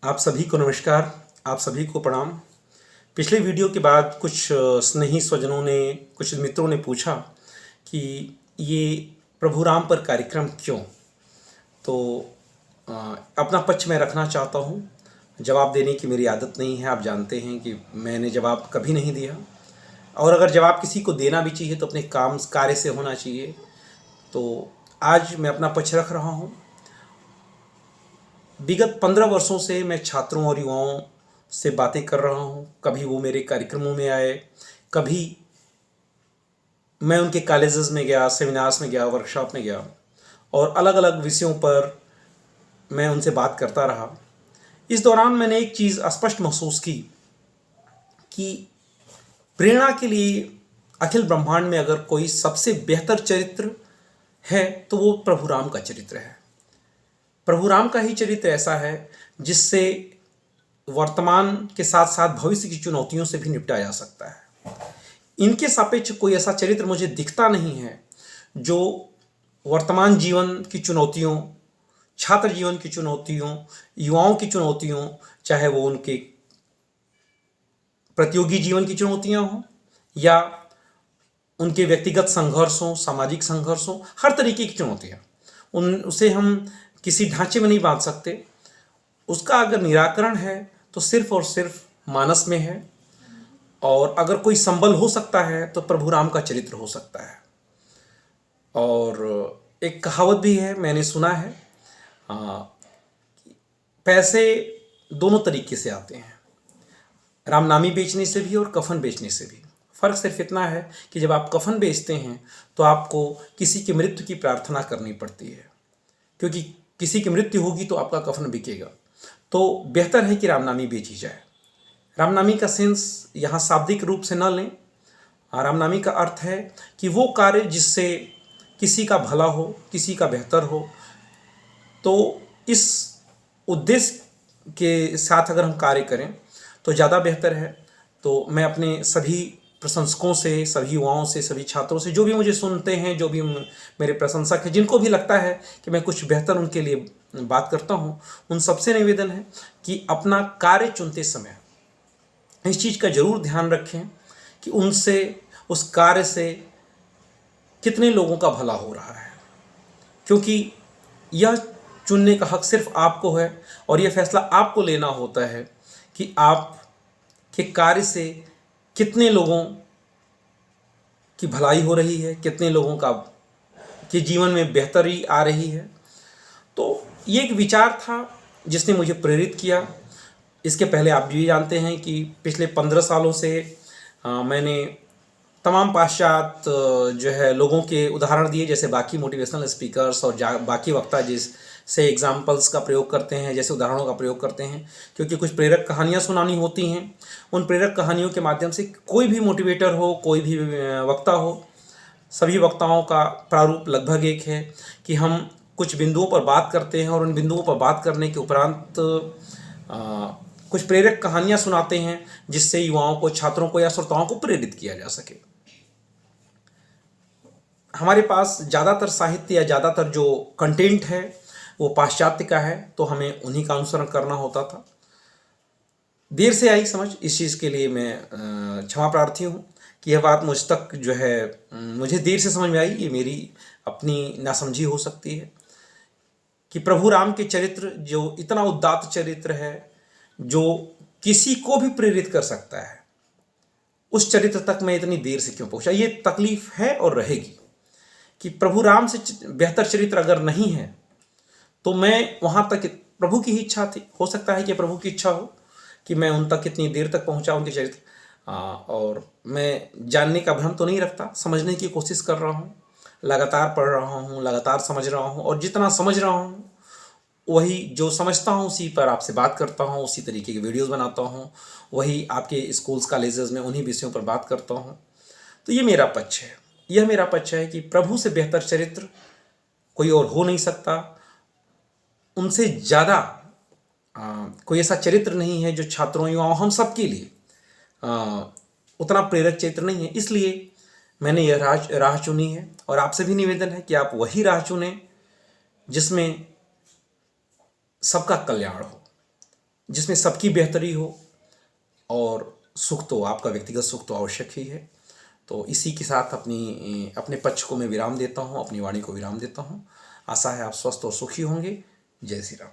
आप सभी को नमस्कार, आप सभी को प्रणाम। पिछले वीडियो के बाद कुछ स्नेही स्वजनों ने, कुछ मित्रों ने पूछा कि ये प्रभु राम पर कार्यक्रम क्यों? तो अ, अपना पक्ष मैं रखना चाहता हूँ। जवाब देने की मेरी आदत नहीं है, आप जानते हैं कि मैंने जवाब कभी नहीं दिया, और अगर जवाब किसी को देना भी चाहिए तो अपने काम कार्य से होना चाहिए। तो आज मैं अपना पक्ष रख रहा हूँ। विगत 15 वर्षों से मैं छात्रों और युवाओं से बातें कर रहा हूँ। कभी वो मेरे कार्यक्रमों में आए, कभी मैं उनके कॉलेजेस में गया, सेमिनार्स में गया, वर्कशॉप में गया, और अलग अलग विषयों पर मैं उनसे बात करता रहा। इस दौरान मैंने एक चीज़ स्पष्ट महसूस की कि प्रेरणा के लिए अखिल ब्रह्मांड में अगर कोई सबसे बेहतर चरित्र है तो वो प्रभु राम का चरित्र है। प्रभु राम का ही चरित्र ऐसा है जिससे वर्तमान के साथ साथ भविष्य की चुनौतियों से भी निपटा जा सकता है। इनके सापेक्ष कोई ऐसा चरित्र मुझे दिखता नहीं है जो वर्तमान जीवन की चुनौतियों, छात्र जीवन की चुनौतियों, युवाओं की चुनौतियों, चाहे वो उनके प्रतियोगी जीवन की चुनौतियां हों या उनके व्यक्तिगत संघर्षों, सामाजिक संघर्षों, हर तरीके की चुनौतियां, उसे हम किसी ढांचे में नहीं बांध सकते। उसका अगर निराकरण है तो सिर्फ और सिर्फ मानस में है, और अगर कोई संबल हो सकता है तो प्रभु राम का चरित्र हो सकता है। और एक कहावत भी है, मैंने सुना है, पैसे दोनों तरीके से आते हैं, रामनामी बेचने से भी और कफन बेचने से भी। फ़र्क सिर्फ इतना है कि जब आप कफन बेचते हैं तो आपको किसी की मृत्यु की प्रार्थना करनी पड़ती है, क्योंकि किसी की मृत्यु होगी तो आपका कफन बिकेगा। तो बेहतर है कि रामनामी बेची जाए। रामनामी का सेंस यहाँ शाब्दिक रूप से न लें। रामनामी का अर्थ है कि वो कार्य जिससे किसी का भला हो, किसी का बेहतर हो। तो इस उद्देश्य के साथ अगर हम कार्य करें तो ज़्यादा बेहतर है। तो मैं अपने सभी प्रशंसकों से, सभी युवाओं से, सभी छात्रों से, जो भी मुझे सुनते हैं, जो भी मेरे प्रशंसक हैं, जिनको भी लगता है कि मैं कुछ बेहतर उनके लिए बात करता हूँ, उन सबसे निवेदन है कि अपना कार्य चुनते समय इस चीज़ का जरूर ध्यान रखें कि उनसे, उस कार्य से कितने लोगों का भला हो रहा है, क्योंकि यह चुनने का हक सिर्फ आपको है, और यह फैसला आपको लेना होता है कि आप के कार्य से कितने लोगों की भलाई हो रही है, कितने लोगों का के जीवन में बेहतरी आ रही है। तो ये एक विचार था जिसने मुझे प्रेरित किया। इसके पहले आप भी जानते हैं कि पिछले 15 सालों से मैंने तमाम पाश्चात्य जो है लोगों के उदाहरण दिए, जैसे बाकी मोटिवेशनल स्पीकर्स और बाकी वक्ता जिससे एग्जाम्पल्स का प्रयोग करते हैं, जैसे उदाहरणों का प्रयोग करते हैं, क्योंकि कुछ प्रेरक कहानियाँ सुनानी होती हैं। उन प्रेरक कहानियों के माध्यम से कोई भी मोटिवेटर हो, कोई भी वक्ता हो, सभी वक्ताओं का प्रारूप लगभग एक है कि हम कुछ बिंदुओं पर बात करते हैं और उन बिंदुओं पर बात करने के उपरांत कुछ प्रेरक कहानियाँ सुनाते हैं जिससे युवाओं को, छात्रों को या श्रोताओं को प्रेरित किया जा सके। हमारे पास ज़्यादातर साहित्य या ज़्यादातर जो कंटेंट है वो पाश्चात्य का है, तो हमें उन्हीं का अनुसरण करना होता था। देर से आई समझ, इस चीज़ के लिए मैं क्षमा प्रार्थी हूँ कि यह बात मुझ तक जो है मुझे देर से समझ में आई। ये मेरी अपनी नासमझी हो सकती है कि प्रभु राम के चरित्र जो इतना उदात्त चरित्र है, जो किसी को भी प्रेरित कर सकता है, उस चरित्र तक मैं इतनी देर से क्यों पहुंचा। ये तकलीफ है और रहेगी कि प्रभु राम से बेहतर चरित्र अगर नहीं है तो मैं वहां तक, प्रभु की ही इच्छा थी, हो सकता है कि प्रभु की इच्छा हो कि मैं उन तक कितनी देर तक पहुंचा, उनके चरित्र। और मैं जानने का भ्रम तो नहीं रखता, समझने की कोशिश कर रहा हूँ, लगातार पढ़ रहा हूँ, लगातार समझ रहा हूँ, और जितना समझ रहा हूँ वही जो समझता हूँ उसी पर आपसे बात करता हूँ, उसी तरीके की वीडियोस बनाता हूँ, वही आपके स्कूल्स कॉलेजेस में उन्हीं विषयों पर बात करता हूँ। तो ये मेरा पक्ष है, यह मेरा पक्ष है कि प्रभु से बेहतर चरित्र कोई और हो नहीं सकता। उनसे ज़्यादा कोई ऐसा चरित्र नहीं है जो छात्रों, युवाओं, हम सब के लिए उतना प्रेरक चरित्र नहीं है। इसलिए मैंने यह राह चुनी है, और आपसे भी निवेदन है कि आप वही राह चुनें जिसमें सबका कल्याण हो, जिसमें सबकी बेहतरी हो और सुख तो आपका व्यक्तिगत सुख तो आवश्यक ही है। तो इसी के साथ अपने पक्ष को मैं विराम देता हूँ, अपनी वाणी को विराम देता हूँ। आशा है आप स्वस्थ और सुखी होंगे। जय श्री राम।